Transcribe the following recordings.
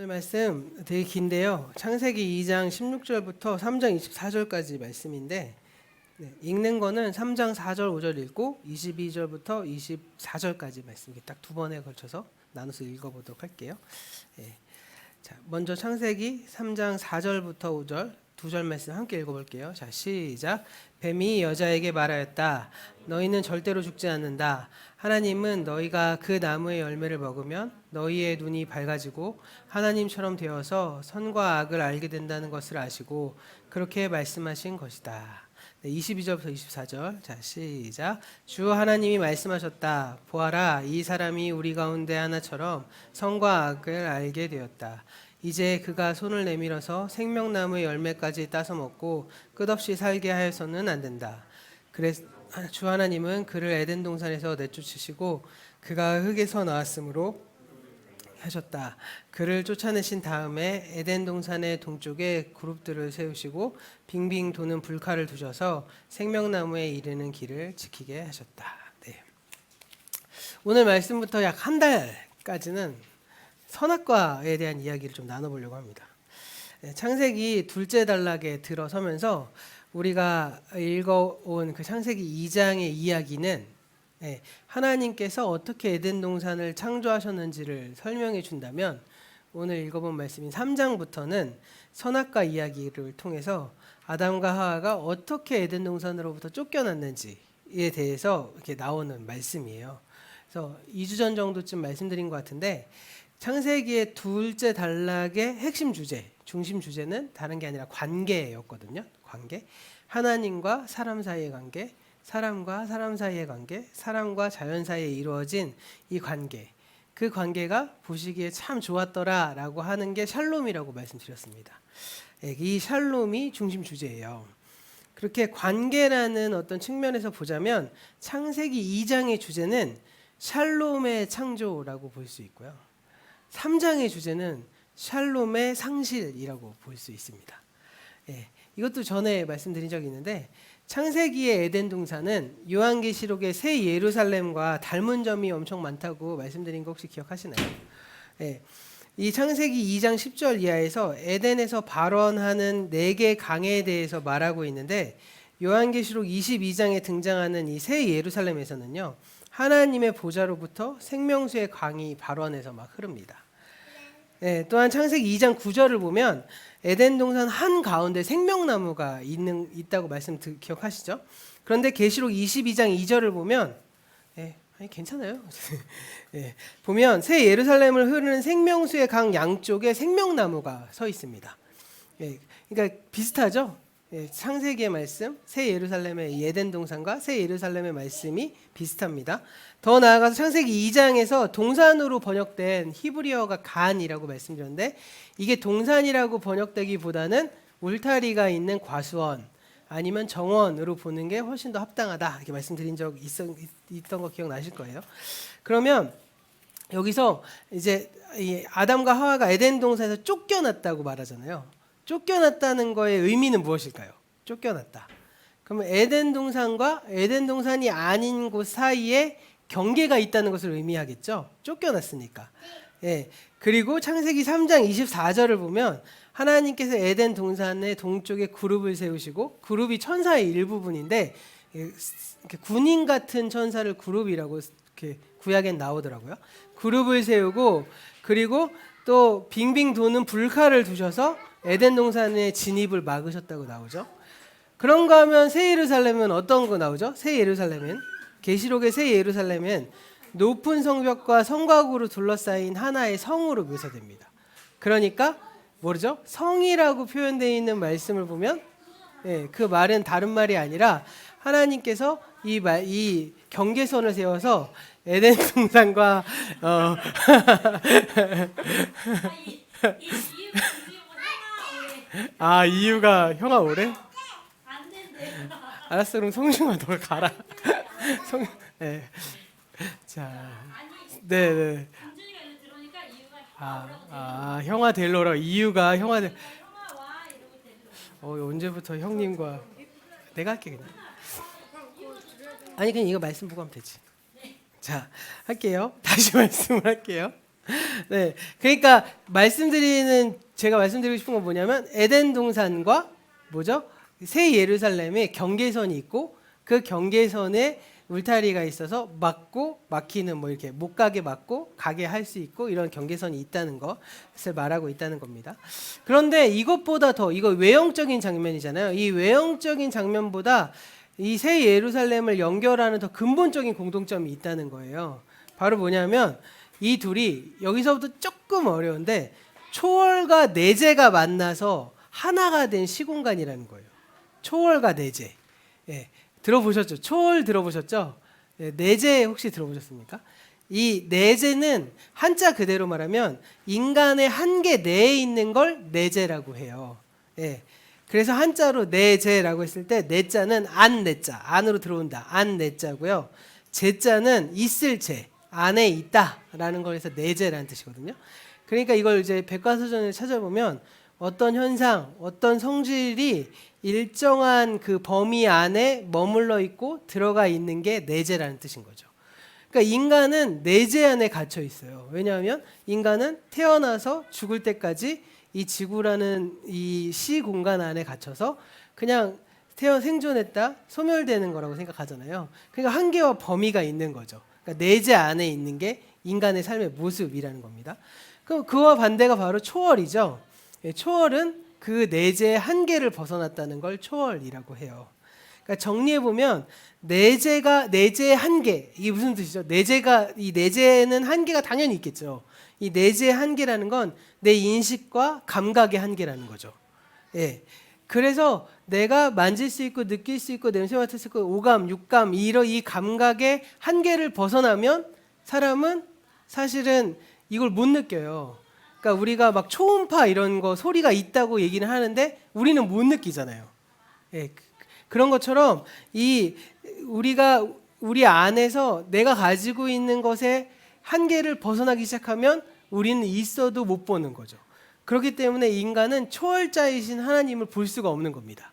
오늘 말씀 되게 긴데요. 창세기 2장 16절부터 3장 24절까지 말씀인데 읽는 거는 3장 4절 5절 읽고 22절부터 24절까지 말씀 딱 두 번에 걸쳐서 나눠서 읽어보도록 할게요. 자, 먼저 창세기 3장 4절부터 5절 두 절 말씀 함께 읽어볼게요. 자, 시작. 뱀이 여자에게 말하였다. 너희는 절대로 죽지 않는다. 하나님은 너희가 그 나무의 열매를 먹으면 너희의 눈이 밝아지고 하나님처럼 되어서 선과 악을 알게 된다는 것을 아시고 그렇게 말씀하신 것이다. 22절부터 24절. 자, 시작. 주 하나님이 말씀하셨다. 보아라, 이 사람이 우리 가운데 하나처럼 선과 악을 알게 되었다. 이제 그가 손을 내밀어서 생명나무의 열매까지 따서 먹고 끝없이 살게 하여서는 안 된다. 그래서 주 하나님은 그를 에덴 동산에서 내쫓으시고 그가 흙에서 나왔으므로 하셨다. 그를 쫓아내신 다음에 에덴 동산의 동쪽에 그룹들을 세우시고 빙빙 도는 불칼을 두셔서 생명나무에 이르는 길을 지키게 하셨다. 네. 오늘 말씀부터 약 한 달까지는 선악과에 대한 이야기를 좀 나눠보려고 합니다. 창세기 둘째 단락에 들어서면서 우리가 읽어온 그 창세기 2장의 이야기는 하나님께서 어떻게 에덴 동산을 창조하셨는지를 설명해 준다면 오늘 읽어본 말씀인 3장부터는 선악과 이야기를 통해서 아담과 하와가 어떻게 에덴 동산으로부터 쫓겨났는지에 대해서 이렇게 나오는 말씀이에요. 그래서 2주 전 정도쯤 말씀드린 것 같은데 창세기의 둘째 단락의 핵심 주제, 중심 주제는 다른 게 아니라 관계였거든요. 관계. 하나님과 사람 사이의 관계, 사람과 사람 사이의 관계, 사람과 자연 사이에 이루어진 이 관계. 그 관계가 보시기에 참 좋았더라라고 하는 게 샬롬이라고 말씀드렸습니다. 이 샬롬이 중심 주제예요. 그렇게 관계라는 어떤 측면에서 보자면 창세기 2장의 주제는 샬롬의 창조라고 볼 수 있고요. 3장의 주제는 샬롬의 상실이라고 볼 수 있습니다. 이것도 전에 말씀드린 적이 있는데 창세기의 에덴 동산은 요한계시록의 새 예루살렘과 닮은 점이 엄청 많다고 말씀드린 거 혹시 기억하시나요? 이 창세기 2장 10절 이하에서 에덴에서 발원하는 4개 강에 대해서 말하고 있는데 요한계시록 22장에 등장하는 이 새 예루살렘에서는요 하나님의 보좌로부터 생명수의 강이 발원해서 막 흐릅니다. 또한 창세기 2장 9절을 보면 에덴 동산 한 가운데 생명나무가 있다고 기억하시죠? 그런데 계시록 22장 2절을 보면 아니 괜찮아요. 보면 새 예루살렘을 흐르는 생명수의 강 양쪽에 생명나무가 서 있습니다. 그러니까 비슷하죠? 창세기의 말씀, 새 예루살렘의 에덴 동산과 새 예루살렘의 말씀이 비슷합니다. 더 나아가서 창세기 2장에서 동산으로 번역된 히브리어가 간이라고 말씀드렸는데 이게 동산이라고 번역되기보다는 울타리가 있는 과수원 아니면 정원으로 보는 게 훨씬 더 합당하다 이렇게 말씀드린 적 있던 거 기억나실 거예요. 그러면 여기서 이제 이 아담과 하와가 에덴 동산에서 쫓겨났다고 말하잖아요. 쫓겨났다는 거의 의미는 무엇일까요? 쫓겨났다. 그러면 에덴 동산과 에덴 동산이 아닌 곳 사이에 경계가 있다는 것을 의미하겠죠. 쫓겨났으니까. 그리고 창세기 3장 24절을 보면 하나님께서 에덴 동산의 동쪽에 그룹을 세우시고 그룹이 천사의 일부분인데 군인 같은 천사를 그룹이라고 이렇게 구약엔 나오더라고요. 그룹을 세우고 그리고 또 빙빙 도는 불칼을 두셔서 에덴 동산의 진입을 막으셨다고 나오죠. 그런가 하면 새 예루살렘은 어떤 거 나오죠? 새 예루살렘은 계시록의 새 예루살렘은 높은 성벽과 성곽으로 둘러싸인 하나의 성으로 묘사됩니다. 그러니까 뭐죠? 성이라고 표현되어 있는 말씀을 보면 그 말은 다른 말이 아니라 하나님께서 이 경계선을 세워서 에덴 동산과 이유가 형아 오래? 안 된대. 알았어, 그럼 성중아 너 가라. 자, 네. 김준이가 이제 들어오니까 이유가 형아 형아 델로라 이유가 형아 델. 형아 와 이러고 데리러. 언제부터 형님과 내가 할게 그냥. 아니 그냥 이거 말씀 보고 하면 되지. 자, 할게요. 다시 말씀을 할게요. 네, 그러니까 제가 말씀드리고 싶은 건 뭐냐면 에덴 동산과 뭐죠? 새 예루살렘에 경계선이 있고 그 경계선에 울타리가 있어서 막히는 뭐 이렇게 못 가게 막고 가게 할 수 있고 이런 경계선이 있다는 것을 말하고 있다는 겁니다. 그런데 이것보다 더 이거 외형적인 장면이잖아요. 이 외형적인 장면보다 이 새 예루살렘을 연결하는 더 근본적인 공통점이 있다는 거예요. 바로 뭐냐면 이 둘이 여기서부터 조금 어려운데 초월과 내재가 만나서 하나가 된 시공간이라는 거예요. 초월과 내재. 예, 들어보셨죠? 초월 들어보셨죠? 예, 내재 혹시 들어보셨습니까? 이 내재는 한자 그대로 말하면 인간의 한계 내에 있는 걸 내재라고 해요. 예, 그래서 한자로 내재라고 했을 때 내자는 내자, 안으로 들어온다. 내자고요. 재자는 있을 재, 안에 있다라는 거에서 내재라는 뜻이거든요. 그러니까 이걸 이제 백과사전을 찾아보면 어떤 현상, 어떤 성질이 일정한 그 범위 안에 머물러 있고 들어가 있는 게 내재라는 뜻인 거죠. 그러니까 인간은 내재 안에 갇혀 있어요. 왜냐하면 인간은 태어나서 죽을 때까지 이 지구라는 이 시 공간 안에 갇혀서 그냥 생존했다 소멸되는 거라고 생각하잖아요. 그러니까 한계와 범위가 있는 거죠. 그러니까 내재 안에 있는 게 인간의 삶의 모습이라는 겁니다. 그럼 그와 반대가 바로 초월이죠. 예, 초월은 그 내재의 한계를 벗어났다는 걸 초월이라고 해요. 그러니까 정리해 보면 내재의 한계 이게 무슨 뜻이죠? 이 내재는 한계가 당연히 있겠죠. 이 내재의 한계라는 건 내 인식과 감각의 한계라는 거죠. 예. 그래서 내가 만질 수 있고 느낄 수 있고 냄새 맡을 수 있고 오감, 육감 이 감각의 한계를 벗어나면 사람은 사실은 이걸 못 느껴요. 그러니까 우리가 막 초음파 이런 거 소리가 있다고 얘기는 하는데 우리는 못 느끼잖아요. 예, 그런 것처럼 우리가 우리 안에서 내가 가지고 있는 것의 한계를 벗어나기 시작하면 우리는 있어도 못 보는 거죠. 그렇기 때문에 인간은 초월자이신 하나님을 볼 수가 없는 겁니다.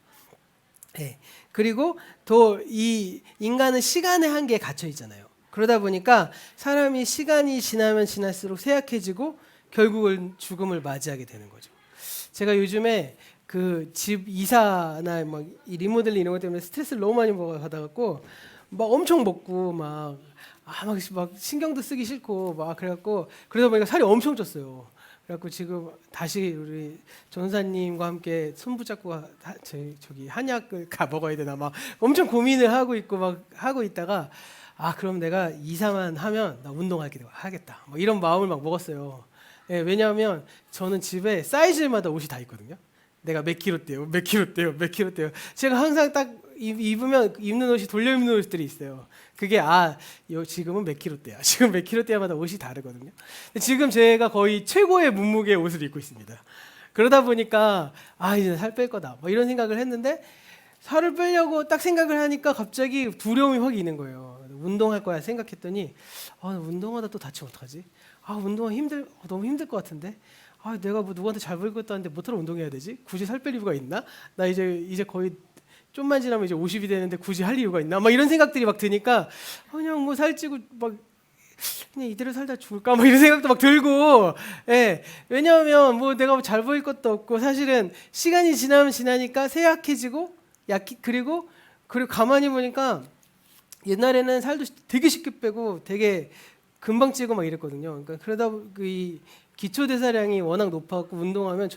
예, 그리고 또 이 인간은 시간의 한계에 갇혀 있잖아요. 그러다 보니까 사람이 시간이 지나면 지날수록 쇠약해지고 결국은 죽음을 맞이하게 되는 거죠. 제가 요즘에 그 집 이사나 막 이 리모델링 이런 것 때문에 스트레스를 너무 많이 받아갖고 막 엄청 먹고 막 신경도 쓰기 싫고 막 그래갖고 그러다 보니까 살이 엄청 쪘어요. 그래갖고 지금 다시 우리 전사님과 함께 손붙잡고 저기 한약을 가 먹어야 되나 막 엄청 고민을 하고 있고 막 하고 있다가 그럼 내가 이사만 하면 나 하겠다. 뭐 이런 마음을 막 먹었어요. 예, 왜냐하면 저는 집에 사이즈마다 옷이 다 있거든요. 내가 몇 킬로 떼요. 제가 항상 딱 입는 옷이 돌려 입는 옷들이 있어요. 그게 지금은 몇 킬로 떼야. 지금 몇 킬로 떼야마다 옷이 다르거든요. 지금 제가 거의 최고의 몸무게의 옷을 입고 있습니다. 그러다 보니까 이제 살 뺄 거다. 뭐 이런 생각을 했는데 살을 빼려고 딱 생각을 하니까 갑자기 두려움이 확 있는 거예요. 운동할 거야 생각했더니 운동하다 또 다치면 어떡하지? 운동은 너무 힘들 것 같은데. 내가 뭐 누구한테 잘 보일 것도 아닌데 뭐하러 운동해야 되지? 굳이 살 뺄 이유가 있나? 나 이제 거의 좀만 지나면 이제 50이 되는데 굳이 할 이유가 있나? 막 이런 생각들이 막 드니까 그냥 뭐 살찌고 막 그냥 이대로 살다 죽을까? 막 이런 생각도 막 들고, 예. 왜냐하면 뭐 내가 잘 보일 것도 없고 사실은 시간이 지나면 지나니까 쇠약해지고 그리고 가만히 보니까 옛날에는 살도 되게 쉽게 빼고 되게 금방 찌고 막 이랬거든요. 그러니까 그러다 이 기초 대사량이 워낙 높아갖고 운동하면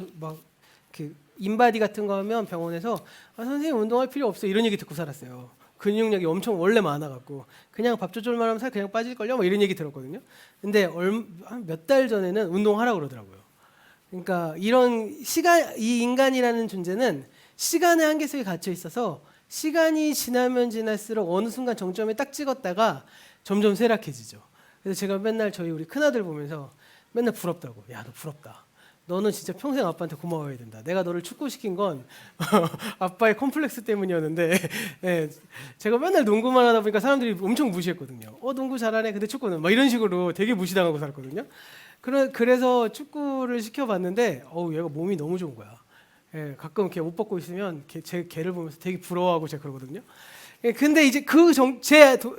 인바디 같은 거 하면 병원에서 선생님 운동할 필요 없어 이런 얘기 듣고 살았어요. 근육량이 엄청 원래 많아갖고 그냥 밥 조절만 하면 살 그냥 빠질걸요? 뭐 이런 얘기 들었거든요. 근데 몇 달 전에는 운동하라고 그러더라고요. 그러니까 이 인간이라는 존재는 시간의 한계 속에 갇혀 있어서 시간이 지나면 지날수록 어느 순간 정점에 딱 찍었다가 점점 쇠락해지죠. 그래서 제가 맨날 저희 우리 큰아들 보면서 맨날 부럽다고. 야, 너 부럽다. 너는 진짜 평생 아빠한테 고마워해야 된다. 내가 너를 축구시킨 건 아빠의 컴플렉스 때문이었는데 예, 제가 맨날 농구만 하다 보니까 사람들이 엄청 무시했거든요. 농구 잘하네. 근데 축구는 막 이런 식으로 되게 무시당하고 살았거든요. 그래서 축구를 시켜봤는데 얘가 몸이 너무 좋은 거야. 예, 가끔 걔 옷 벗고 있으면 걔를 보면서 되게 부러워하고 제가 그러거든요. 예, 근데 이제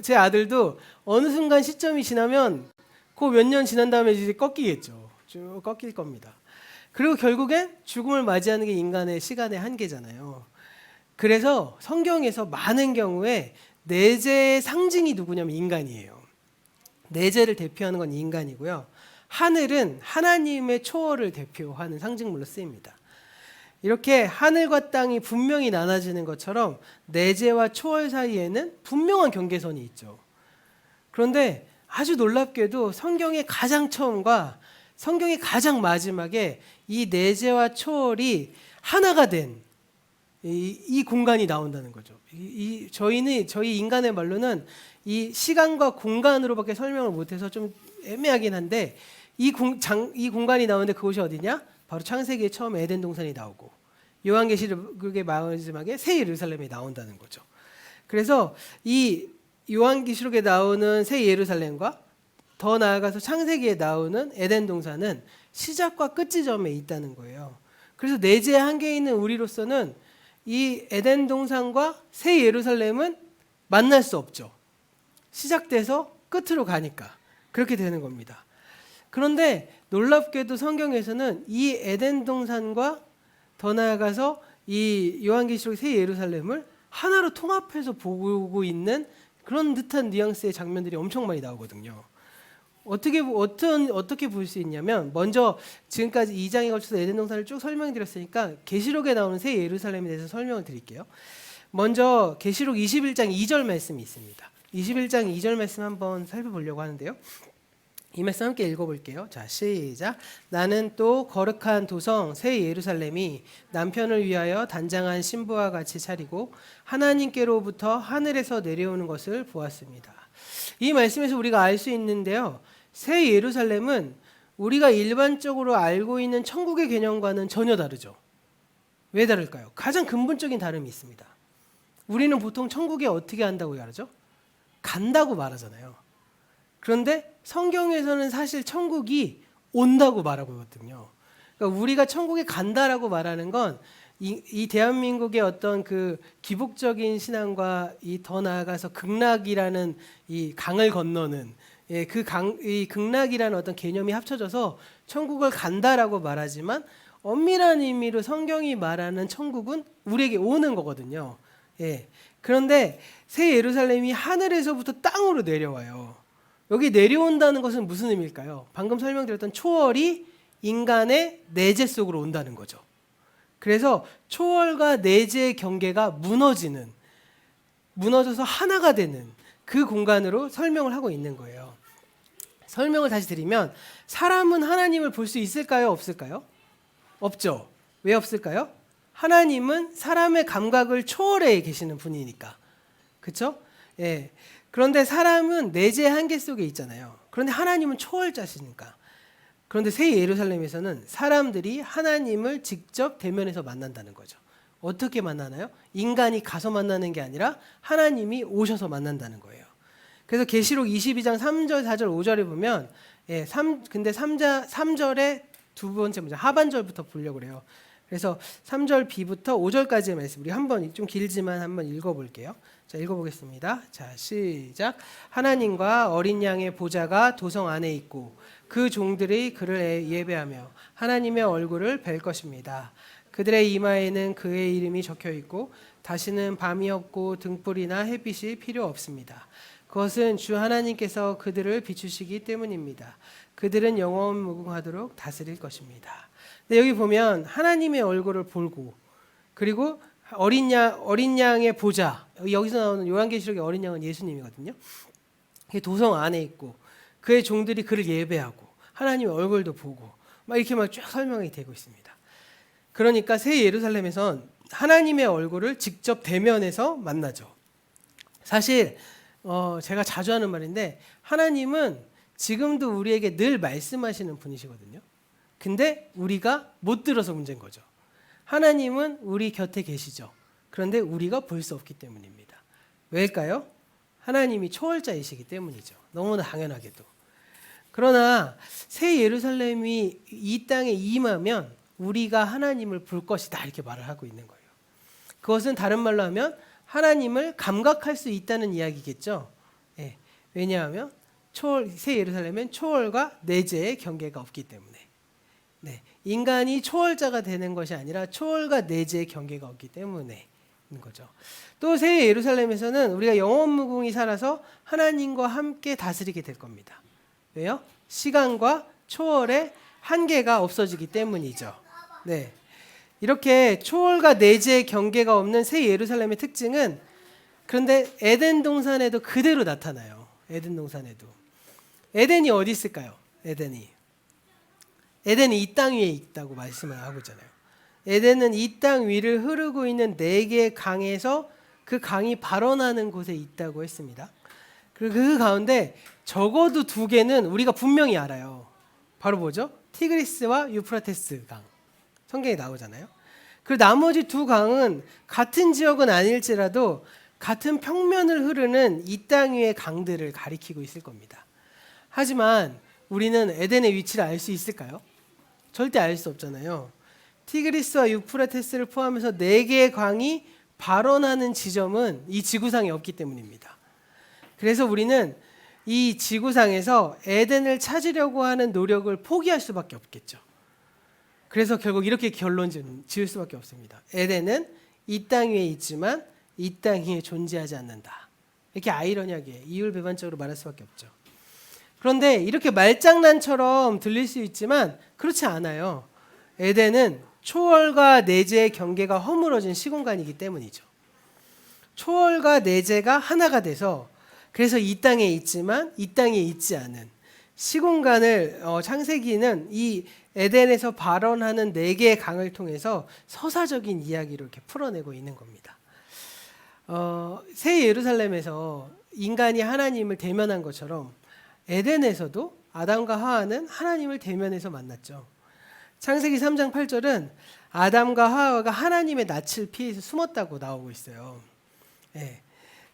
제 아들도 어느 순간 시점이 지나면 그 몇 년 지난 다음에 이제 꺾이겠죠. 쭉 꺾일 겁니다. 그리고 결국엔 죽음을 맞이하는 게 인간의 시간의 한계잖아요. 그래서 성경에서 많은 경우에 내재의 상징이 누구냐면 인간이에요. 내재를 대표하는 건 인간이고요. 하늘은 하나님의 초월을 대표하는 상징물로 쓰입니다. 이렇게 하늘과 땅이 분명히 나눠지는 것처럼 내재와 초월 사이에는 분명한 경계선이 있죠. 그런데 아주 놀랍게도 성경의 가장 처음과 성경의 가장 마지막에 이 내재와 초월이 하나가 된 이 공간이 나온다는 거죠. 저희 인간의 말로는 이 시간과 공간으로밖에 설명을 못해서 좀 애매하긴 한데 이 공간이 나오는데 그곳이 어디냐? 바로 창세기에 처음 에덴 동산이 나오고 요한계시록의 마지막에 새 예루살렘이 나온다는 거죠. 그래서 이 요한계시록에 나오는 새 예루살렘과 더 나아가서 창세기에 나오는 에덴 동산은 시작과 끝 지점에 있다는 거예요. 그래서 내재의 한계에 있는 우리로서는 이 에덴 동산과 새 예루살렘은 만날 수 없죠. 시작돼서 끝으로 가니까 그렇게 되는 겁니다. 그런데 놀랍게도 성경에서는 이 에덴 동산과 더 나아가서 이 요한계시록 새 예루살렘을 하나로 통합해서 보고 있는 그런 듯한 뉘앙스의 장면들이 엄청 많이 나오거든요. 어떻게 볼 수 있냐면 먼저 지금까지 2장에 걸쳐서 에덴 동산을 쭉 설명드렸으니까 계시록에 나오는 새 예루살렘에 대해서 설명을 드릴게요. 먼저 계시록 21장 2절 말씀이 있습니다. 21장 2절 말씀 한번 살펴보려고 하는데요. 이 말씀 함께 읽어볼게요. 자, 시작. 나는 또 거룩한 도성 새 예루살렘이 남편을 위하여 단장한 신부와 같이 차리고 하나님께로부터 하늘에서 내려오는 것을 보았습니다. 이 말씀에서 우리가 알 수 있는데요. 새 예루살렘은 우리가 일반적으로 알고 있는 천국의 개념과는 전혀 다르죠. 왜 다를까요? 가장 근본적인 다름이 있습니다. 우리는 보통 천국에 어떻게 한다고 말하죠? 간다고 말하잖아요. 그런데 성경에서는 사실 천국이 온다고 말하고 있거든요. 그러니까 우리가 천국에 간다라고 말하는 건 이 대한민국의 어떤 그 기복적인 신앙과 이 더 나아가서 극락이라는 이 강을 건너는 이 극락이라는 어떤 개념이 합쳐져서 천국을 간다라고 말하지만 엄밀한 의미로 성경이 말하는 천국은 우리에게 오는 거거든요. 그런데 새 예루살렘이 하늘에서부터 땅으로 내려와요. 여기 내려온다는 것은 무슨 의미일까요? 방금 설명드렸던 초월이 인간의 내재 속으로 온다는 거죠. 그래서 초월과 내재의 경계가 무너져서 하나가 되는 그 공간으로 설명을 하고 있는 거예요. 설명을 다시 드리면 사람은 하나님을 볼 수 있을까요? 없을까요? 없죠. 왜 없을까요? 하나님은 사람의 감각을 초월해 계시는 분이니까. 그렇죠? 그런데 사람은 내재의 한계 속에 있잖아요. 그런데 하나님은 초월자시니까. 그런데 새 예루살렘에서는 사람들이 하나님을 직접 대면해서 만난다는 거죠. 어떻게 만나나요? 인간이 가서 만나는 게 아니라 하나님이 오셔서 만난다는 거예요. 그래서 계시록 22장 3절, 4절, 5절에 보면 근데 3절의 두 번째 문장 하반절부터 보려고 그래요. 그래서 3절 B부터 5절까지의 말씀 우리 한번 좀 길지만 한번 읽어볼게요. 자, 읽어보겠습니다. 자, 시작. 하나님과 어린 양의 보좌가 도성 안에 있고 그 종들이 그를 예배하며 하나님의 얼굴을 뵐 것입니다. 그들의 이마에는 그의 이름이 적혀 있고 다시는 밤이 없고 등불이나 햇빛이 필요 없습니다. 그것은 주 하나님께서 그들을 비추시기 때문입니다. 그들은 영원 무궁하도록 다스릴 것입니다. 근데 여기 보면 하나님의 얼굴을 보고 그리고 어린 양의 보좌, 여기서 나오는 요한계시록의 어린 양은 예수님이거든요. 그게 도성 안에 있고 그의 종들이 그를 예배하고 하나님의 얼굴도 보고 막 이렇게 막 쭉 설명이 되고 있습니다. 그러니까 새 예루살렘에선 하나님의 얼굴을 직접 대면해서 만나죠. 사실 제가 자주 하는 말인데 하나님은 지금도 우리에게 늘 말씀하시는 분이시거든요. 근데 우리가 못 들어서 문제인 거죠. 하나님은 우리 곁에 계시죠. 그런데 우리가 볼 수 없기 때문입니다. 왜일까요? 하나님이 초월자이시기 때문이죠. 너무나 당연하게도. 그러나 새 예루살렘이 이 땅에 임하면 우리가 하나님을 볼 것이다 이렇게 말을 하고 있는 거예요. 그것은 다른 말로 하면 하나님을 감각할 수 있다는 이야기겠죠. 왜냐하면 새 예루살렘은 초월과 내재의 경계가 없기 때문에. 네, 인간이 초월자가 되는 것이 아니라 초월과 내재의 경계가 없기 때문에 인 거죠. 또 새 예루살렘에서는 우리가 영원무궁히 살아서 하나님과 함께 다스리게 될 겁니다. 왜요? 시간과 초월의 한계가 없어지기 때문이죠. 네, 이렇게 초월과 내재의 경계가 없는 새 예루살렘의 특징은 그런데 에덴 동산에도 그대로 나타나요. 에덴 동산에도. 에덴이 어디 있을까요? 에덴이 이 땅 위에 있다고 말씀을 하고 있잖아요. 에덴은 이 땅 위를 흐르고 있는 4개의 강에서 그 강이 발원하는 곳에 있다고 했습니다. 그리고 그 가운데 적어도 2개는 우리가 분명히 알아요. 바로 뭐죠? 티그리스와 유프라테스 강. 성경에 나오잖아요. 그리고 나머지 2강은 같은 지역은 아닐지라도 같은 평면을 흐르는 이 땅 위의 강들을 가리키고 있을 겁니다. 하지만 우리는 에덴의 위치를 알 수 있을까요? 절대 알 수 없잖아요. 티그리스와 유프라테스를 포함해서 4개의 강이 발원하는 지점은 이 지구상에 없기 때문입니다. 그래서 우리는 이 지구상에서 에덴을 찾으려고 하는 노력을 포기할 수밖에 없겠죠. 그래서 결국 이렇게 결론 지을 수밖에 없습니다. 에덴은 이 땅 위에 있지만 이 땅 위에 존재하지 않는다. 이렇게 아이러니하게 이율배반적으로 말할 수밖에 없죠. 그런데 이렇게 말장난처럼 들릴 수 있지만 그렇지 않아요. 에덴은 초월과 내재의 경계가 허물어진 시공간이기 때문이죠. 초월과 내재가 하나가 돼서 그래서 이 땅에 있지만 이 땅에 있지 않은 시공간을 창세기는 이 에덴에서 발원하는 4개의 강을 통해서 서사적인 이야기로 이렇게 풀어내고 있는 겁니다. 새 예루살렘에서 인간이 하나님을 대면한 것처럼 에덴에서도 아담과 하와는 하나님을 대면해서 만났죠. 창세기 3장 8절은 아담과 하와가 하나님의 낯을 피해서 숨었다고 나오고 있어요. 네.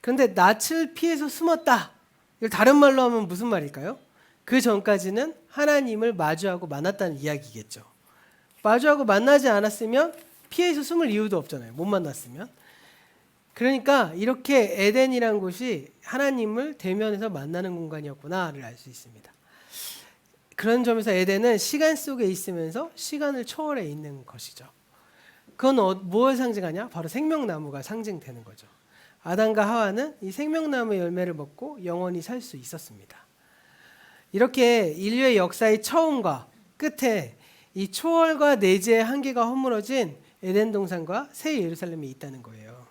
그런데 낯을 피해서 숨었다. 이걸 다른 말로 하면 무슨 말일까요? 그 전까지는 하나님을 마주하고 만났다는 이야기겠죠. 마주하고 만나지 않았으면 피해서 숨을 이유도 없잖아요. 못 만났으면. 그러니까 이렇게 에덴이란 곳이 하나님을 대면해서 만나는 공간이었구나를 알 수 있습니다. 그런 점에서 에덴은 시간 속에 있으면서 시간을 초월해 있는 것이죠. 그건 뭘 상징하냐? 바로 생명나무가 상징되는 거죠. 아담과 하와는 이 생명나무의 열매를 먹고 영원히 살 수 있었습니다. 이렇게 인류의 역사의 처음과 끝에 이 초월과 내재의 한계가 허물어진 에덴 동산과 새 예루살렘이 있다는 거예요.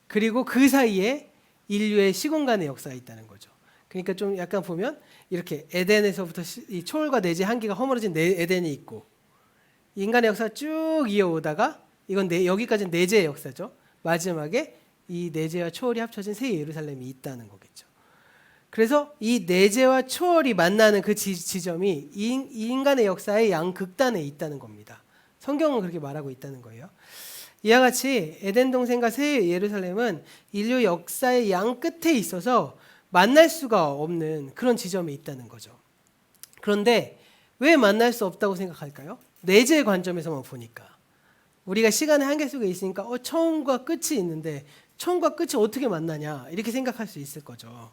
그리고 그 사이에 인류의 시공간의 역사가 있다는 거죠. 그러니까 좀 약간 보면 이렇게 에덴에서부터 이 초월과 내재 한계가 허물어진 에덴이 있고 인간의 역사가 쭉 이어오다가 이건 여기까지는 내재의 역사죠. 마지막에 이 내재와 초월이 합쳐진 새 예루살렘이 있다는 거겠죠. 그래서 이 내재와 초월이 만나는 그 지점이 인간의 역사의 양극단에 있다는 겁니다. 성경은 그렇게 말하고 있다는 거예요. 이와 같이 에덴 동산과 새 예루살렘은 인류 역사의 양 끝에 있어서 만날 수가 없는 그런 지점에 있다는 거죠. 그런데 왜 만날 수 없다고 생각할까요? 내재의 관점에서만 보니까. 우리가 시간의 한계 속에 있으니까 처음과 끝이 있는데 처음과 끝이 어떻게 만나냐 이렇게 생각할 수 있을 거죠.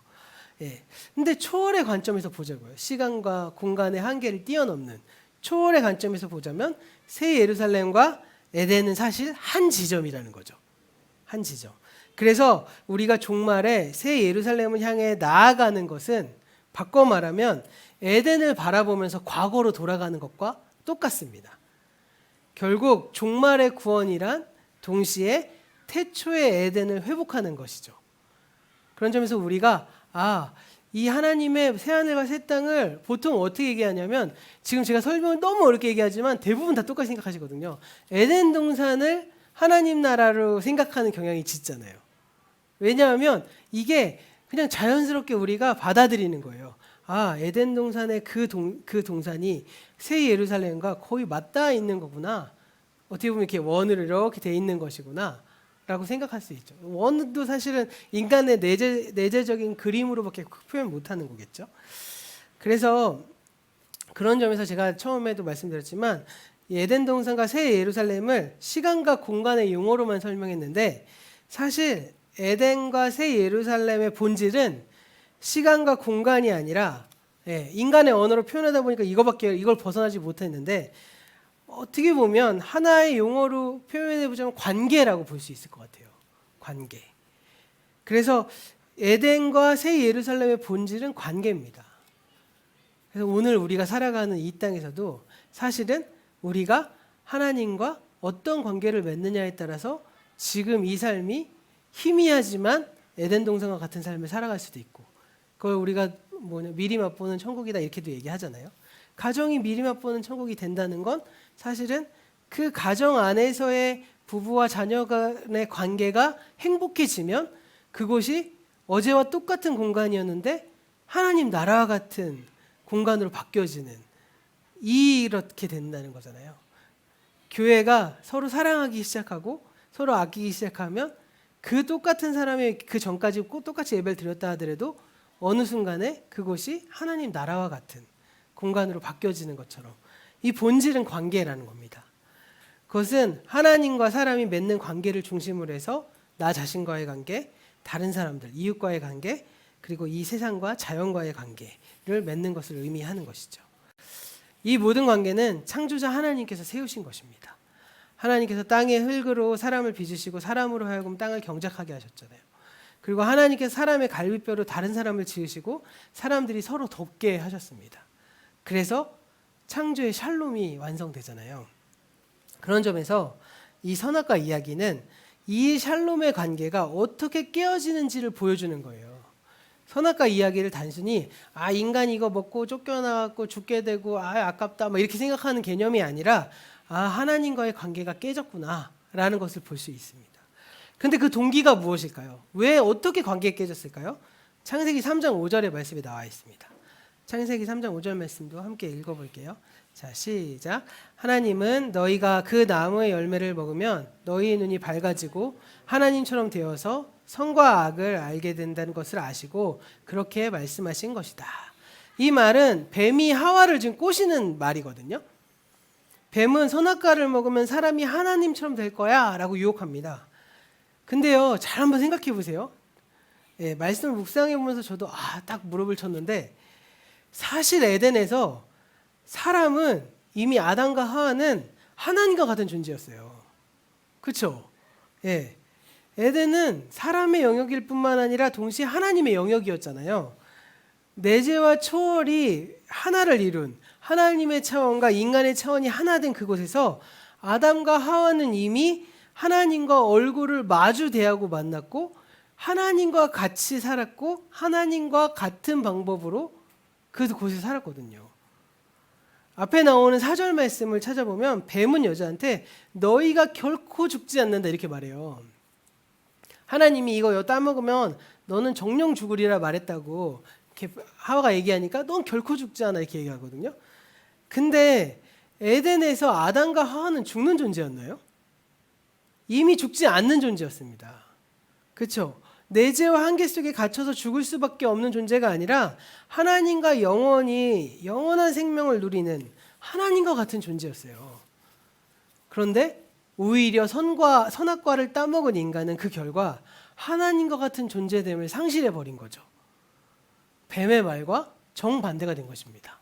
예. 근데 초월의 관점에서 보자고요. 시간과 공간의 한계를 뛰어넘는 초월의 관점에서 보자면 새 예루살렘과 에덴은 사실 한 지점이라는 거죠. 한 지점. 그래서 우리가 종말에 새 예루살렘을 향해 나아가는 것은 바꿔 말하면 에덴을 바라보면서 과거로 돌아가는 것과 똑같습니다. 결국 종말의 구원이란 동시에 태초의 에덴을 회복하는 것이죠. 그런 점에서 우리가 이 하나님의 새하늘과 새 땅을 보통 어떻게 얘기하냐면 지금 제가 설명을 너무 어렵게 얘기하지만 대부분 다 똑같이 생각하시거든요. 에덴 동산을 하나님 나라로 생각하는 경향이 짙잖아요. 왜냐하면 이게 그냥 자연스럽게 우리가 받아들이는 거예요. 에덴 동산의 그 동산이 새 예루살렘과 거의 맞닿아 있는 거구나. 어떻게 보면 이렇게 원으로 이렇게 돼 있는 것이구나 라고 생각할 수 있죠. 원도 사실은 인간의 내재적인 그림으로밖에 표현 못하는 거겠죠. 그래서 그런 점에서 제가 처음에도 말씀드렸지만 에덴 동산과 새 예루살렘을 시간과 공간의 용어로만 설명했는데 사실 에덴과 새 예루살렘의 본질은 시간과 공간이 아니라 예, 인간의 언어로 표현하다 보니까 이걸 벗어나지 못했는데 어떻게 보면 하나의 용어로 표현해 보자면 관계라고 볼 수 있을 것 같아요. 관계. 그래서 에덴과 새 예루살렘의 본질은 관계입니다. 그래서 오늘 우리가 살아가는 이 땅에서도 사실은 우리가 하나님과 어떤 관계를 맺느냐에 따라서 지금 이 삶이 희미하지만 에덴 동산과 같은 삶을 살아갈 수도 있고, 그걸 우리가 미리 맛보는 천국이다 이렇게도 얘기하잖아요. 가정이 미리 맛보는 천국이 된다는 건 사실은 그 가정 안에서의 부부와 자녀 간의 관계가 행복해지면 그곳이 어제와 똑같은 공간이었는데 하나님 나라와 같은 공간으로 바뀌어지는, 이렇게 된다는 거잖아요. 교회가 서로 사랑하기 시작하고 서로 아끼기 시작하면 그 똑같은 사람의 그 전까지 꼭 똑같이 예배를 드렸다 하더라도 어느 순간에 그곳이 하나님 나라와 같은 공간으로 바뀌어지는 것처럼 이 본질은 관계라는 겁니다. 그것은 하나님과 사람이 맺는 관계를 중심으로 해서 나 자신과의 관계, 다른 사람들, 이웃과의 관계, 그리고 이 세상과 자연과의 관계를 맺는 것을 의미하는 것이죠. 이 모든 관계는 창조자 하나님께서 세우신 것입니다. 하나님께서 땅의 흙으로 사람을 빚으시고 사람으로 하여금 땅을 경작하게 하셨잖아요. 그리고 하나님께서 사람의 갈비뼈로 다른 사람을 지으시고 사람들이 서로 돕게 하셨습니다. 그래서 창조의 샬롬이 완성되잖아요. 그런 점에서 이 선악과 이야기는 이 샬롬의 관계가 어떻게 깨어지는지를 보여주는 거예요. 선악과 이야기를 단순히 인간이 이거 먹고 쫓겨나고 죽게 되고 아깝다 이렇게 생각하는 개념이 아니라 하나님과의 관계가 깨졌구나 라는 것을 볼 수 있습니다. 그런데 그 동기가 무엇일까요? 왜 어떻게 관계가 깨졌을까요? 창세기 3장 5절의 말씀이 나와 있습니다. 창세기 3장 5절 말씀도 함께 읽어볼게요. 자, 시작. 하나님은 너희가 그 나무의 열매를 먹으면 너희의 눈이 밝아지고 하나님처럼 되어서 선과 악을 알게 된다는 것을 아시고 그렇게 말씀하신 것이다. 이 말은 뱀이 하와를 지금 꼬시는 말이거든요. 뱀은 선악과를 먹으면 사람이 하나님처럼 될 거야 라고 유혹합니다. 근데요, 잘 한번 생각해 보세요. 예, 말씀을 묵상해 보면서 저도 딱 무릎을 쳤는데, 사실 에덴에서 사람은 이미 아담과 하와는 하나님과 같은 존재였어요. 그렇죠? 예. 에덴은 사람의 영역일 뿐만 아니라 동시에 하나님의 영역이었잖아요. 내재와 초월이 하나를 이룬 하나님의 차원과 인간의 차원이 하나 된 그곳에서 아담과 하와는 이미 하나님과 얼굴을 마주 대하고 만났고 하나님과 같이 살았고 하나님과 같은 방법으로 그곳에 살았거든요. 앞에 나오는 4절 말씀을 찾아보면 뱀은 여자한테 너희가 결코 죽지 않는다 이렇게 말해요. 하나님이 이거 따먹으면 너는 정령 죽으리라 말했다고 이렇게 하와가 얘기하니까 넌 결코 죽지 않아 이렇게 얘기하거든요. 근데 에덴에서 아담과 하와는 죽는 존재였나요? 이미 죽지 않는 존재였습니다. 그렇죠? 내재와 한계 속에 갇혀서 죽을 수밖에 없는 존재가 아니라 하나님과 영원한 생명을 누리는 하나님과 같은 존재였어요. 그런데 오히려 선악과를 따먹은 인간은 그 결과 하나님과 같은 존재됨을 상실해버린 거죠. 뱀의 말과 정반대가 된 것입니다.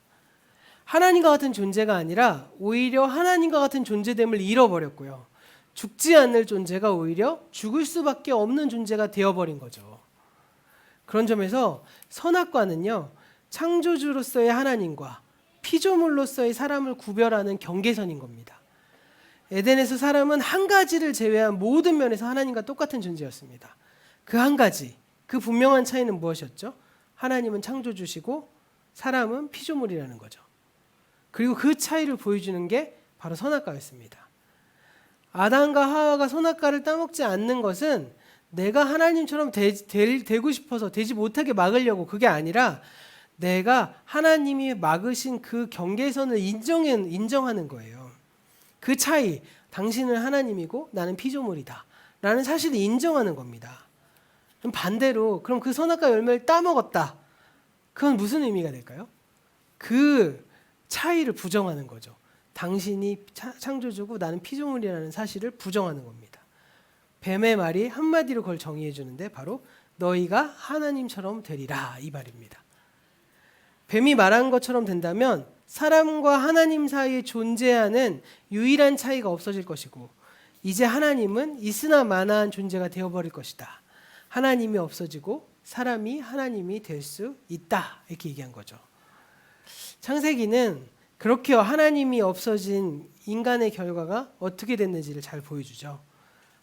하나님과 같은 존재가 아니라 오히려 하나님과 같은 존재됨을 잃어버렸고요. 죽지 않을 존재가 오히려 죽을 수밖에 없는 존재가 되어버린 거죠. 그런 점에서 선악과는요, 창조주로서의 하나님과 피조물로서의 사람을 구별하는 경계선인 겁니다. 에덴에서 사람은 한 가지를 제외한 모든 면에서 하나님과 똑같은 존재였습니다. 그 한 가지, 그 분명한 차이는 무엇이었죠? 하나님은 창조주시고 사람은 피조물이라는 거죠. 그리고 그 차이를 보여주는 게 바로 선악과였습니다. 아담과 하와가 선악과를 따먹지 않는 것은 내가 하나님처럼 되고 싶어서 되지 못하게 막으려고, 그게 아니라 내가 하나님이 막으신 그 경계선을 인정하는 거예요. 그 차이, 당신은 하나님이고 나는 피조물이다 라는 사실을 인정하는 겁니다. 그럼 반대로 그럼 그 선악과 열매를 따먹었다, 그건 무슨 의미가 될까요? 그 차이를 부정하는 거죠. 당신이 창조주고 나는 피조물이라는 사실을 부정하는 겁니다. 뱀의 말이 한마디로 그걸 정의해 주는데 바로 너희가 하나님처럼 되리라 이 말입니다. 뱀이 말한 것처럼 된다면 사람과 하나님 사이에 존재하는 유일한 차이가 없어질 것이고 이제 하나님은 있으나 마나한 존재가 되어버릴 것이다. 하나님이 없어지고 사람이 하나님이 될 수 있다. 이렇게 얘기한 거죠. 창세기는 그렇게 하나님이 없어진 인간의 결과가 어떻게 됐는지를 잘 보여주죠.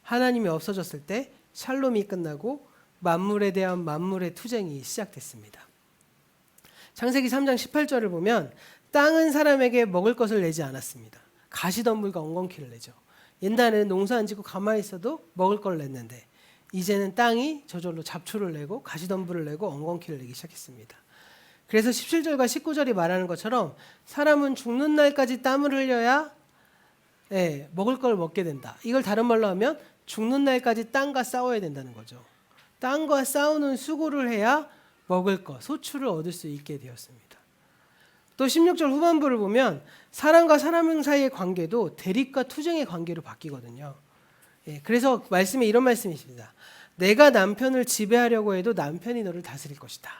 하나님이 없어졌을 때 샬롬이 끝나고 만물에 대한 만물의 투쟁이 시작됐습니다. 창세기 3장 18절을 보면 땅은 사람에게 먹을 것을 내지 않았습니다. 가시덤불과 엉겅퀴를 내죠. 옛날에는 농사 안 짓고 가만히 있어도 먹을 걸 냈는데 이제는 땅이 저절로 잡초를 내고 가시덤불을 내고 엉겅퀴를 내기 시작했습니다. 그래서 17절과 19절이 말하는 것처럼 사람은 죽는 날까지 땀을 흘려야 먹을 걸 먹게 된다. 이걸 다른 말로 하면 죽는 날까지 땅과 싸워야 된다는 거죠. 땅과 싸우는 수고를 해야 먹을 것, 소출을 얻을 수 있게 되었습니다. 또 16절 후반부를 보면 사람과 사람 사이의 관계도 대립과 투쟁의 관계로 바뀌거든요. 그래서 말씀에 이런 말씀이 있습니다. 내가 남편을 지배하려고 해도 남편이 너를 다스릴 것이다.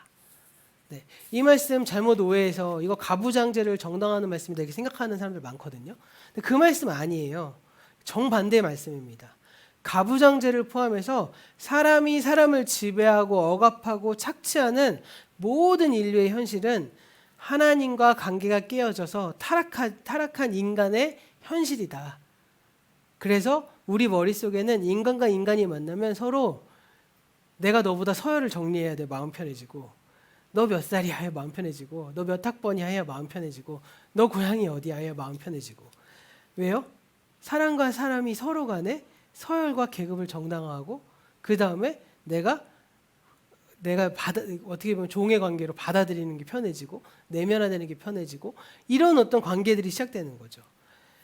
이 말씀 잘못 오해해서 이거 가부장제를 정당화하는 말씀이다 이렇게 생각하는 사람들 많거든요. 근데 그 말씀 아니에요. 정반대의 말씀입니다. 가부장제를 포함해서 사람이 사람을 지배하고 억압하고 착취하는 모든 인류의 현실은 하나님과 관계가 깨어져서 타락한 인간의 현실이다. 그래서 우리 머릿속에는 인간과 인간이 만나면 서로 내가 너보다 서열을 정리해야 돼 마음 편해지고 너 몇 살이야 해야 마음 편해지고 너 몇 학번이야 해야 마음 편해지고 너 고향이 어디야 해야 마음 편해지고 왜요? 사람과 사람이 서로 간에 서열과 계급을 정당화하고 그 다음에 내가 어떻게 보면 종의 관계로 받아들이는 게 편해지고 내면화되는 게 편해지고 이런 어떤 관계들이 시작되는 거죠.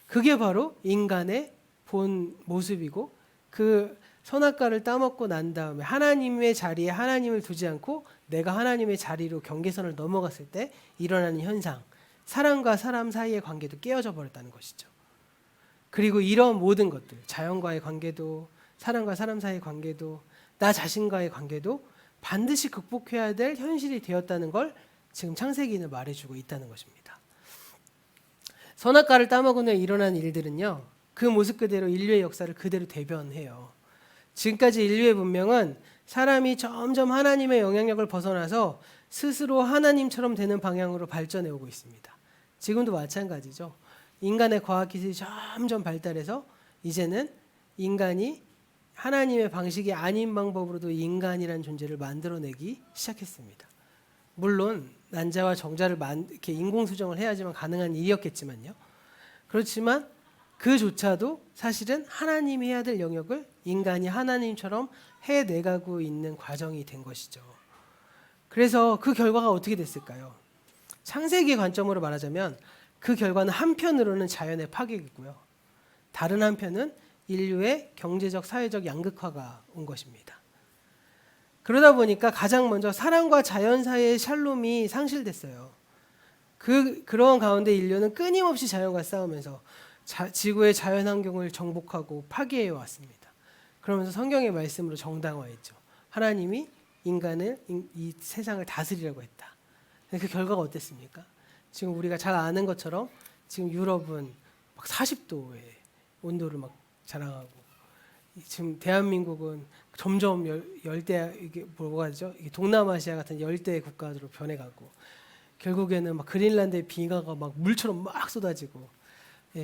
그게 바로 인간의 본 모습이고 그 선악과를 따먹고 난 다음에 하나님의 자리에 하나님을 두지 않고 내가 하나님의 자리로 경계선을 넘어갔을 때 일어나는 현상, 사람과 사람 사이의 관계도 깨어져 버렸다는 것이죠. 그리고 이런 모든 것들, 자연과의 관계도 사람과 사람 사이의 관계도 나 자신과의 관계도 반드시 극복해야 될 현실이 되었다는 걸 지금 창세기는 말해주고 있다는 것입니다. 선악과를 따먹은 후에 일어난 일들은요. 그 모습 그대로 인류의 역사를 그대로 대변해요. 지금까지 인류의 문명은 사람이 점점 하나님의 영향력을 벗어나서 스스로 하나님처럼 되는 방향으로 발전해 오고 있습니다. 지금도 마찬가지죠. 인간의 과학기술이 점점 발달해서 이제는 인간이 하나님의 방식이 아닌 방법으로도 인간이라는 존재를 만들어내기 시작했습니다. 물론 난자와 정자를 이렇게 인공수정을 해야지만 가능한 일이었겠지만요. 그렇지만 그조차도 사실은 하나님이 해야 될 영역을 인간이 하나님처럼 해내가고 있는 과정이 된 것이죠. 그래서 그 결과가 어떻게 됐을까요? 창세기의 관점으로 말하자면 그 결과는 한편으로는 자연의 파괴이고요. 다른 한편은 인류의 경제적, 사회적 양극화가 온 것입니다. 그러다 보니까 가장 먼저 사람과 자연 사이의 샬롬이 상실됐어요. 그런 가운데 인류는 끊임없이 자연과 싸우면서 지구의 자연 환경을 정복하고 파괴해 왔습니다. 그러면서 성경의 말씀으로 정당화했죠. 하나님이 인간을 이 세상을 다스리려고 했다. 그 결과가 어땠습니까? 지금 우리가 잘 아는 것처럼 지금 유럽은 막 40도의 온도를 막 자랑하고 지금 대한민국은 점점 열대 이게 뭐가 하죠? 이게 동남아시아 같은 열대 국가로 변해가고 결국에는 막 그린란드의 빙하가 막 물처럼 막 쏟아지고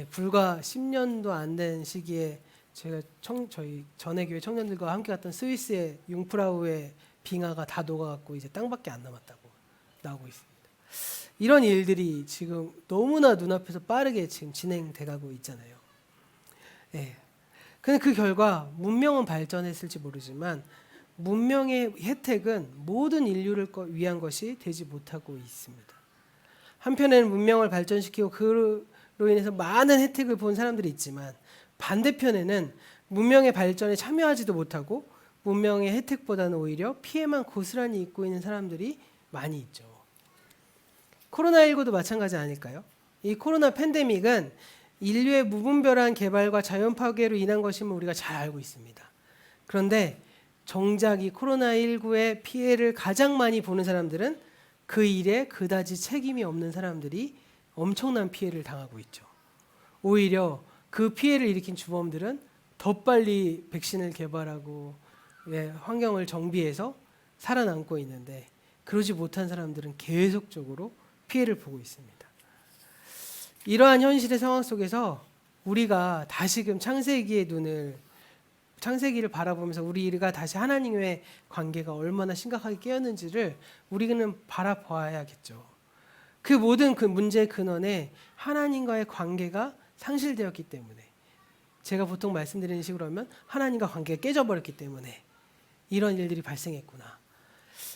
불과 10년도 안 된 시기에 제가 저희 전해교회 청년들과 함께 갔던 스위스의 융프라우의 빙하가 다 녹아갖고 이제 땅밖에 안 남았다고 나오고 있습니다. 이런 일들이 지금 너무나 눈앞에서 빠르게 지금 진행돼가고 있잖아요. 근데 그 결과 문명은 발전했을지 모르지만 문명의 혜택은 모든 인류를 위한 것이 되지 못하고 있습니다. 한편에는 문명을 발전시키고 그로 인해서 많은 혜택을 본 사람들이 있지만 반대편에는 문명의 발전에 참여하지도 못하고 문명의 혜택보다는 오히려 피해만 고스란히 입고 있는 사람들이 많이 있죠. 코로나19도 마찬가지 아닐까요? 이 코로나 팬데믹은 인류의 무분별한 개발과 자연 파괴로 인한 것임을 우리가 잘 알고 있습니다. 그런데 정작 이 코로나19의 피해를 가장 많이 보는 사람들은 그 일에 그다지 책임이 없는 사람들이 엄청난 피해를 당하고 있죠. 오히려 그 피해를 일으킨 주범들은 더 빨리 백신을 개발하고 환경을 정비해서 살아남고 있는데 그러지 못한 사람들은 계속적으로 피해를 보고 있습니다. 이러한 현실의 상황 속에서 우리가 다시금 창세기를 바라보면서 우리가 다시 하나님의 관계가 얼마나 심각하게 깨었는지를 우리는 바라봐야겠죠. 그 모든 그 문제의 근원에 하나님과의 관계가 상실되었기 때문에, 제가 보통 말씀드리는 식으로 하면 하나님과 관계가 깨져버렸기 때문에 이런 일들이 발생했구나.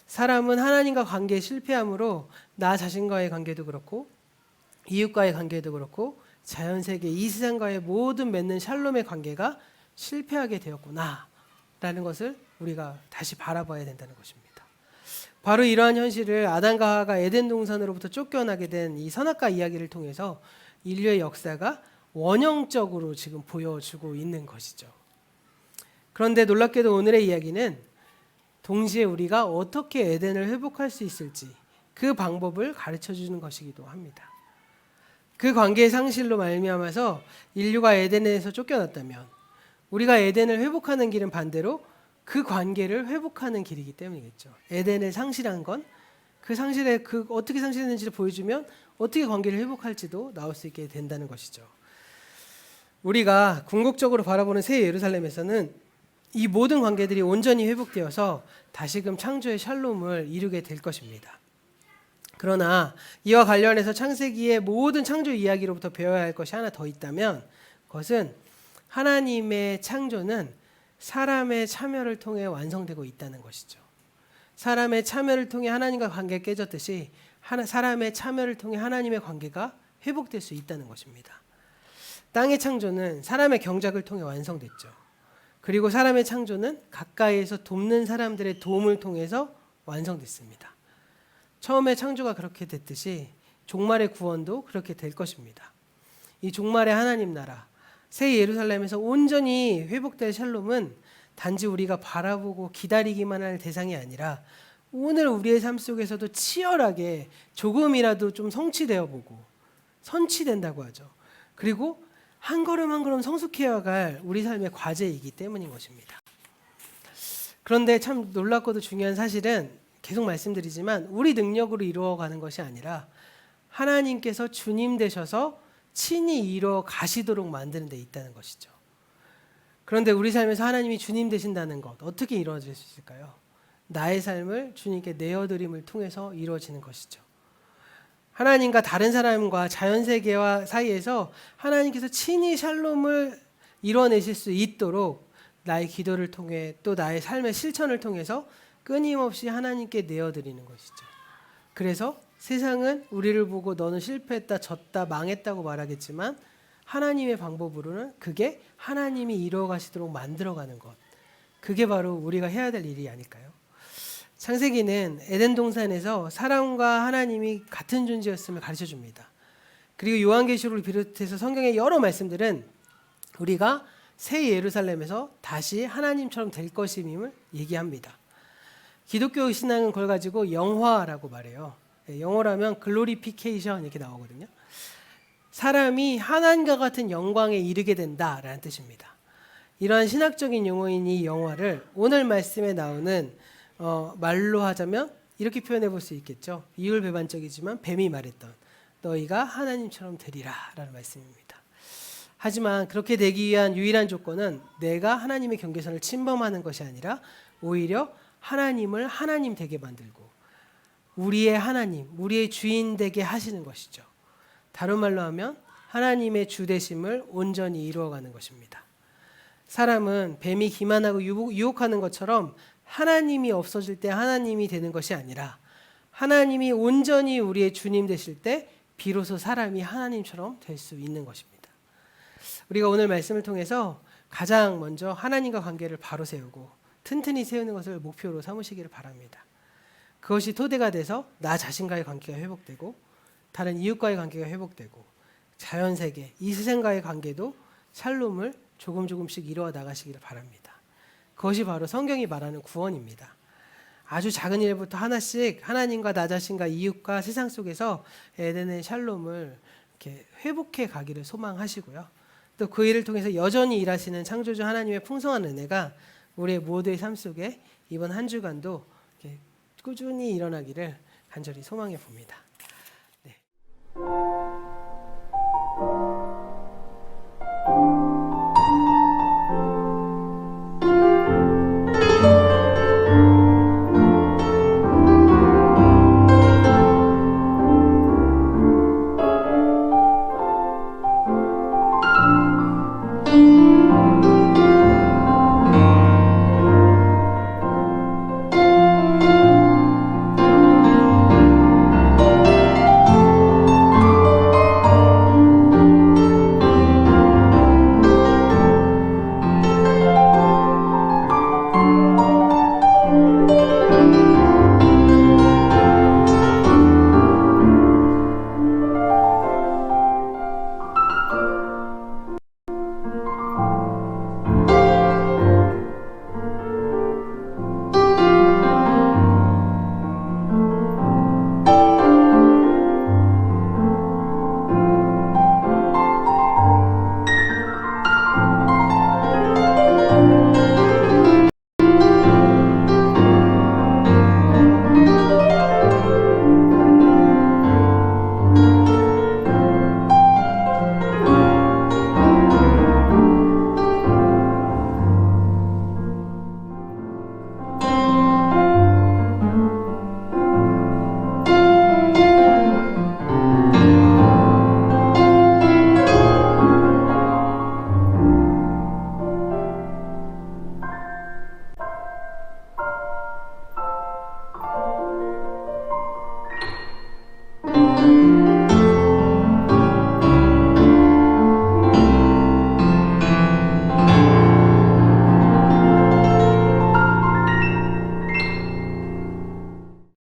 사람은 하나님과 관계에 실패함으로 나 자신과의 관계도 그렇고 이웃과의 관계도 그렇고 자연세계 이 세상과의 모든 맺는 샬롬의 관계가 실패하게 되었구나 라는 것을 우리가 다시 바라봐야 된다는 것입니다. 바로 이러한 현실을 아담과 하와가 에덴 동산으로부터 쫓겨나게 된 이 선악과 이야기를 통해서 인류의 역사가 원형적으로 지금 보여주고 있는 것이죠. 그런데 놀랍게도 오늘의 이야기는 동시에 우리가 어떻게 에덴을 회복할 수 있을지 그 방법을 가르쳐 주는 것이기도 합니다. 그 관계의 상실로 말미암아서 인류가 에덴에서 쫓겨났다면 우리가 에덴을 회복하는 길은 반대로 그 관계를 회복하는 길이기 때문이겠죠. 에덴을 상실한 건 그 상실에 어떻게 상실했는지를 보여주면 어떻게 관계를 회복할지도 나올 수 있게 된다는 것이죠. 우리가 궁극적으로 바라보는 새 예루살렘에서는 이 모든 관계들이 온전히 회복되어서 다시금 창조의 샬롬을 이루게 될 것입니다. 그러나 이와 관련해서 창세기의 모든 창조 이야기로부터 배워야 할 것이 하나 더 있다면 그것은 하나님의 창조는 사람의 참여를 통해 완성되고 있다는 것이죠. 사람의 참여를 통해 하나님과 관계가 깨졌듯이 사람의 참여를 통해 하나님의 관계가 회복될 수 있다는 것입니다. 땅의 창조는 사람의 경작을 통해 완성됐죠. 그리고 사람의 창조는 가까이에서 돕는 사람들의 도움을 통해서 완성됐습니다. 처음에 창조가 그렇게 됐듯이 종말의 구원도 그렇게 될 것입니다. 이 종말의 하나님 나라, 새 예루살렘에서 온전히 회복될 샬롬은 단지 우리가 바라보고 기다리기만 할 대상이 아니라 오늘 우리의 삶 속에서도 치열하게 조금이라도 좀 성취되어 보고 선취된다고 하죠. 그리고 한 걸음 한 걸음 성숙해야 갈 우리 삶의 과제이기 때문인 것입니다. 그런데 참 놀랍고도 중요한 사실은 계속 말씀드리지만 우리 능력으로 이루어가는 것이 아니라 하나님께서 주님 되셔서 친히 이루어 가시도록 만드는 데 있다는 것이죠. 그런데 우리 삶에서 하나님이 주님 되신다는 것 어떻게 이루어질 수 있을까요? 나의 삶을 주님께 내어드림을 통해서 이루어지는 것이죠. 하나님과 다른 사람과 자연세계와 사이에서 하나님께서 친히 샬롬을 이뤄내실 수 있도록 나의 기도를 통해 또 나의 삶의 실천을 통해서 끊임없이 하나님께 내어드리는 것이죠. 그래서 세상은 우리를 보고 너는 실패했다, 졌다, 망했다고 말하겠지만 하나님의 방법으로는 그게 하나님이 이루어가시도록 만들어가는 것, 그게 바로 우리가 해야 될 일이 아닐까요? 창세기는 에덴 동산에서 사람과 하나님이 같은 존재였음을 가르쳐줍니다. 그리고 요한계시록을 비롯해서 성경의 여러 말씀들은 우리가 새 예루살렘에서 다시 하나님처럼 될 것임을 얘기합니다. 기독교 신앙은 그걸 가지고 영화라고 말해요. 영어라면 글로리피케이션 이렇게 나오거든요. 사람이 하나님과 같은 영광에 이르게 된다라는 뜻입니다. 이러한 신학적인 용어인 이 영화를 오늘 말씀에 나오는 말로 하자면 이렇게 표현해 볼 수 있겠죠. 이율배반적이지만 뱀이 말했던 너희가 하나님처럼 되리라 라는 말씀입니다. 하지만 그렇게 되기 위한 유일한 조건은 내가 하나님의 경계선을 침범하는 것이 아니라 오히려 하나님을 하나님 되게 만들고 우리의 하나님, 우리의 주인 되게 하시는 것이죠. 다른 말로 하면 하나님의 주되심을 온전히 이루어가는 것입니다. 사람은 뱀이 기만하고 유혹하는 것처럼 하나님이 없어질 때 하나님이 되는 것이 아니라 하나님이 온전히 우리의 주님 되실 때 비로소 사람이 하나님처럼 될 수 있는 것입니다. 우리가 오늘 말씀을 통해서 가장 먼저 하나님과 관계를 바로 세우고 튼튼히 세우는 것을 목표로 삼으시기를 바랍니다. 그것이 토대가 돼서 나 자신과의 관계가 회복되고 다른 이웃과의 관계가 회복되고 자연세계, 이 세상과의 관계도 샬롬을 조금씩 이루어 나가시기를 바랍니다. 그것이 바로 성경이 말하는 구원입니다. 아주 작은 일부터 하나씩 하나님과 나 자신과 이웃과 세상 속에서 에덴의 샬롬을 이렇게 회복해 가기를 소망하시고요. 또 그 일을 통해서 여전히 일하시는 창조주 하나님의 풍성한 은혜가 우리의 모두의 삶 속에 이번 한 주간도 이렇게 꾸준히 일어나기를 간절히 소망해 봅니다. 네.